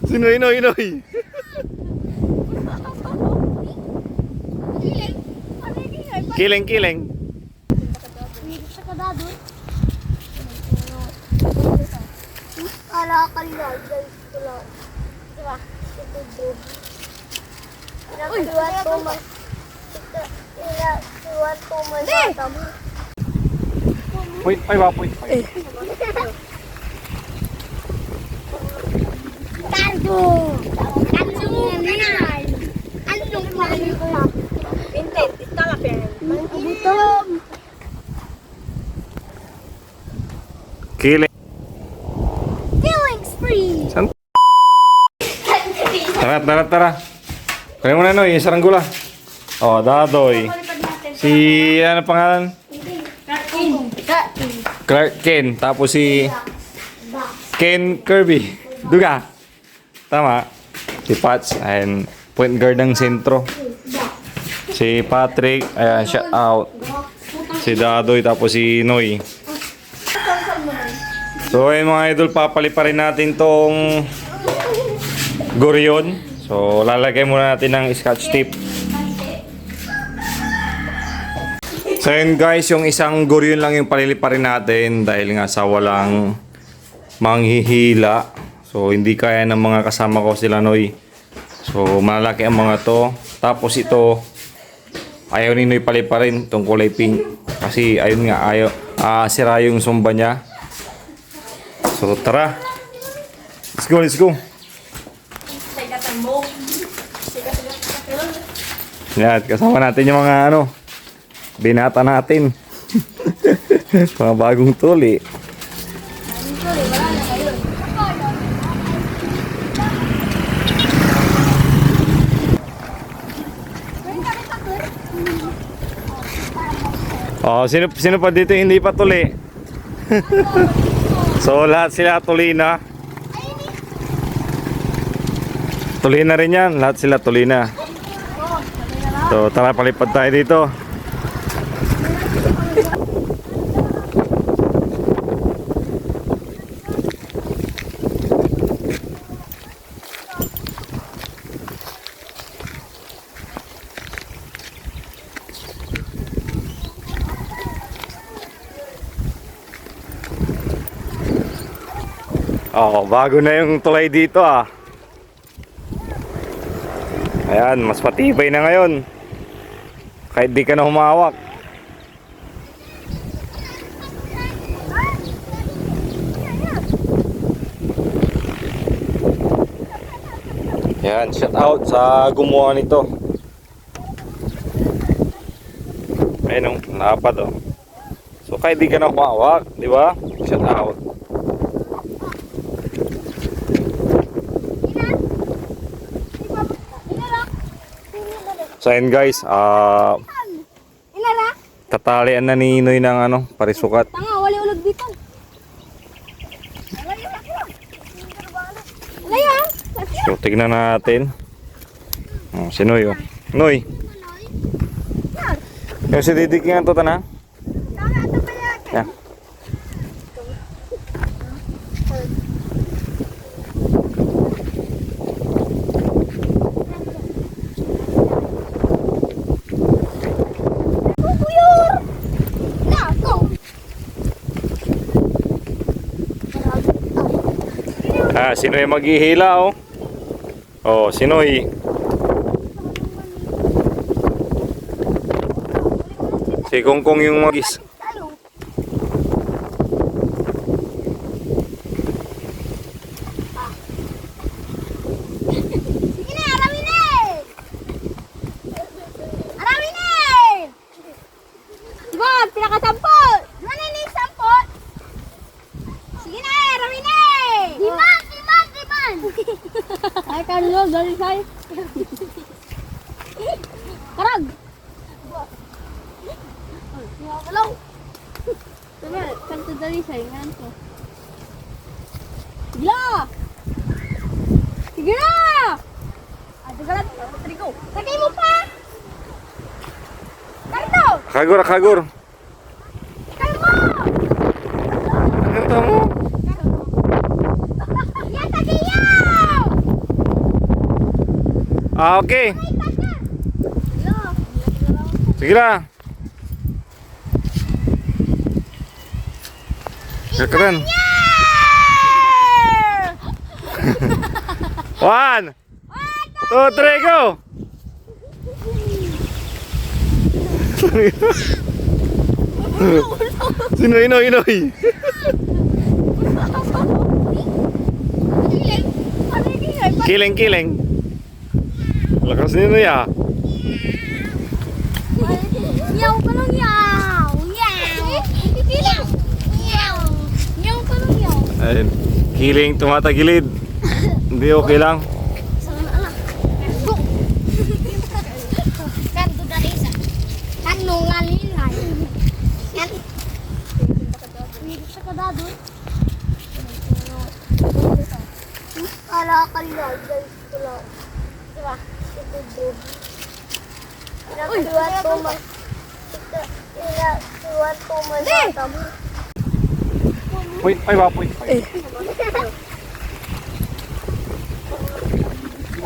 Sino Inoy? Kileng. Wait, ay wapoy. Killing spree. Tara. Kaya mo na no, yung saranggula. Oh, Dadoy. Si ano pangalan? Clark Ken. Tapos si Ken Kirby. Duga. Tama. Si Pats. Ayan. Point guard ng sentro. Si Patrick. Ayan. Shout out. Si Dadoy. Tapos si Noy. So ayun mga idol. Papaliparin natin tong Gorion. So lalagay muna natin ng scotch tape. So yun guys, yung isang Gorion lang yung paliliparin natin dahil nga sa walang manghihila. So hindi kaya ng mga kasama ko sila Noy. So malaki ang mga to. Tapos ito ayaw ni Noy paliparin itong kulay pink. Kasi ayun nga, sira yung sumba niya. So tara. Let's go. Yan, kasama natin yung mga binata natin. Mga bagong tuli. Oh, sino pa dito hindi pa tuli? So lahat sila tuli na. Tuli na rin yan, lahat sila tuli na. So tara, palipad tayo dito. Oh, bago na yung tulay dito ah. Ayan, mas matibay na ngayon. Kahit di ka na humawak. Ayan, shout out sa gumawa nito. Ayun, napad oh. So kahit di ka na humawak, di ba? Shout out. So ayun guys, tatalian na ni Noy ng parisukat. Tanga, wali ulag dito. So tignan natin. Oh, si Noy oh. Noy. Yung si Didik nga to tanang. Yeah. Sino yung maghihila oh? Oh, Sinoy. Si Kongkong yung magis. Sige na, aramin eh! Aramin eh! Diba, pinakasampol! Ano na yung sampol? Sige na, aramin eh! Diman! Ay, kanilo, dali sa'yo. Karag! Hello! Diba, kanto dali sa'yo, nga ito. Sige na! Sige na! Adagalat, trigo. Sagay mo pa! Karto! Kagor. Karto! Kanta mo. Okay. Sige lang. Keren. 1, 2, 3, go! Sino Inoy? Kiling. Lakas nino ya. Nyaw ka lang nyaw. Nyaw. Nyaw. Nyaw ka lang nyaw. Ayun. Kiling tumatagilid. Hindi okay lang. Kanto dari sa. Kanungan nilay. Yan. Sa kadado. Ala kalila guys. Wala. Diba? Pinagtuwan ko man. Pinagtuwan ko man sa tamo. Uy, ay wapoy.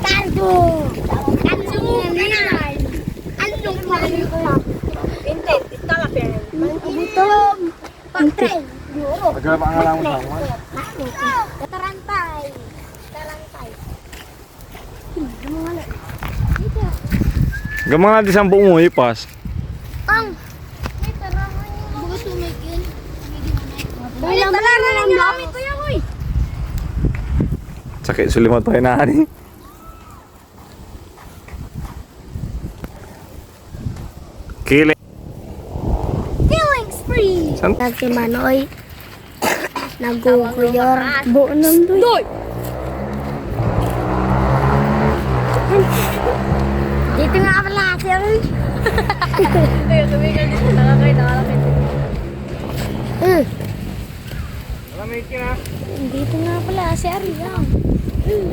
Kaldo. Kaldo nilay. Anong pali ko lang? Intent. Ito lang pero. Butom. Patay. Agad pa ang alam mo sa Tarantay. Tarantay. Gamang natin sa buong mo ipas. Ang. May tarangan yung mga tumigil. May tarangan lang namin ko yan, uy. Sakit sulimat tayo na ani. Kiling. Killing spree. San? Si Manoy. Naguguyor. Buo ng doy. Dito nga pala siya. Alamig ka na. Dito nga pala si Ariang.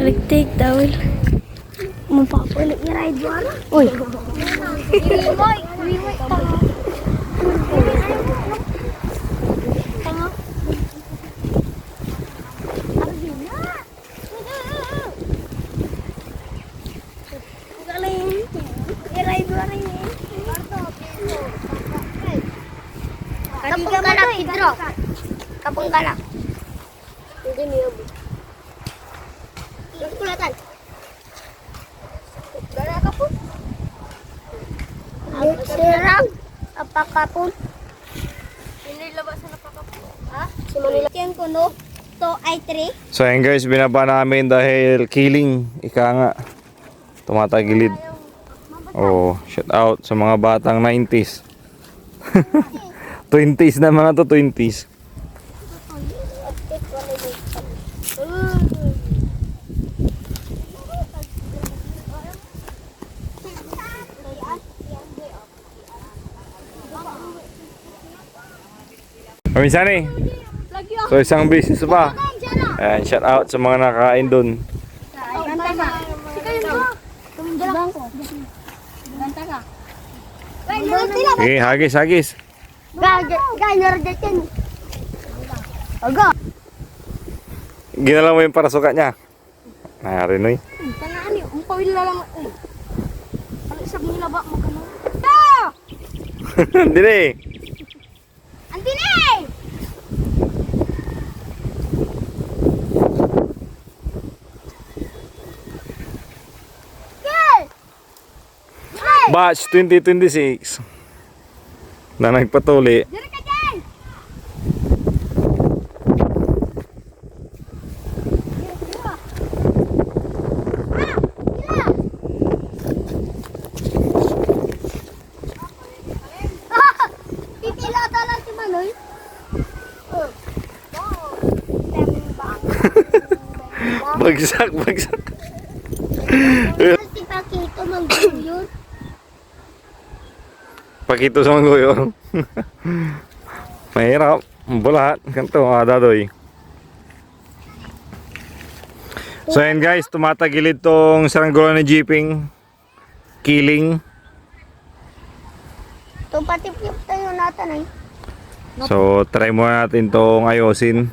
Nagtig tawil. Mapapalit ni Raidwara. Uy. Rimoy. Rimoy. Tanga. Galing. Ni Raidwara yun. Kapong galak, Pedro. Kapong galak. Hindi niya bu. Terus kulatan. Galak ka po. Sirang. Apaka po. Inilabas na apaka po. Ha? Si Manila. Kaya ko no. To ay 3. So ayun guys, binaba namin dahil kiling. Ika nga. Tumatagilid. Oh, shout out sa mga batang 90s. 20s na mga to, 20s. Minsan eh. So isang business pa. Ayan, shout out sa mga nakakain dun. Ganta ka. Tumindang ko. Ganta ka. Sige, hagis. Ganyor dyan. Aga. Ginala mo yung parasuka niya. Nayari no eh. Tanaan yun. Ang pawil na lang. Ano isang nila ba? Magkano? Hindi na eh. Antine! Batch 2026 na nagpatuli. Diri ka dyan! Pipilata lang si Manoy. Bagsak. Si Pakito mag-yun. Pakito sa manggoyo. Mahirap. Bulat. Ganito, dadoy. So ayan guys, tumatagilid tong saranggola ni Jeeping. Kiling. Ito patip-tip tayo natin eh. So try muna natin tong ayusin.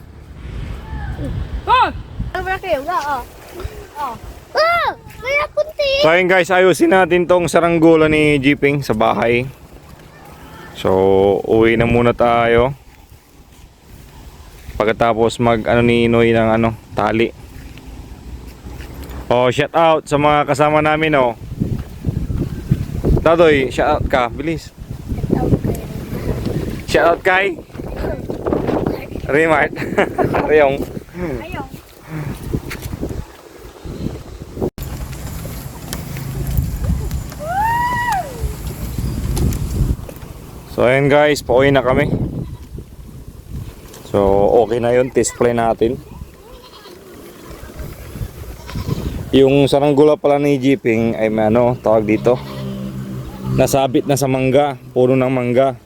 Ano ba kayo? Oo. Kaya punti. So ayun guys, ayusin natin tong saranggola ni Jeeping sa bahay. So uwi na muna tayo. Pagkatapos mag ano ni Noy ng ano, tali. Oh, shout out sa mga kasama namin oh. Tadoy, shout out ka, bilis. Shout out kay Remart. Reyong. Ayaw. So ayun guys, pauwi na kami. So okay na yun, test play natin. Yung saranggola pala ni Jeeping ay may ano, tawag dito. Nasabit na sa mangga, puno ng mangga.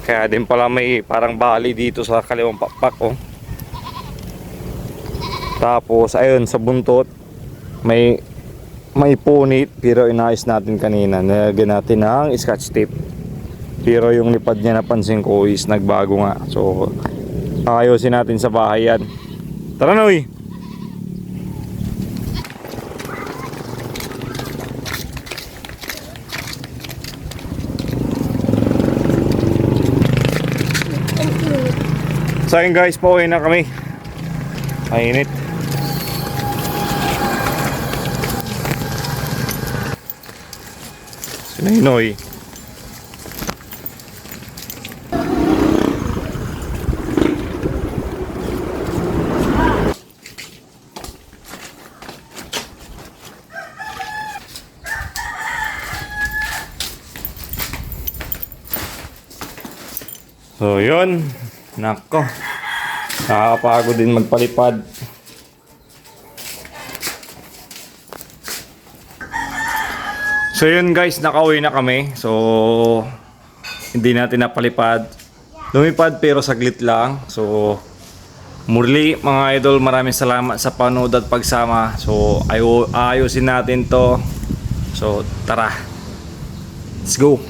Kaya din pala may parang bali dito sa kaliwang pakpak oh. Tapos ayun sa buntot may punit pero inayos natin kanina. Nilagyan natin ng scotch tape. Pero yung lipad niya napansin ko is nagbago nga. So ayusin natin sa bahay yan. Tara na uy! So ayun guys, pauwi na kami. Mainit. Sinaynoy. So yun. Nako. Nakakapagod din magpalipad. So yun guys, nakauwi na kami. So hindi natin napalipad. Lumipad pero saglit lang. So muli mga idol, maraming salamat sa panood at pagsama. So ayusin natin to. So tara. Let's go.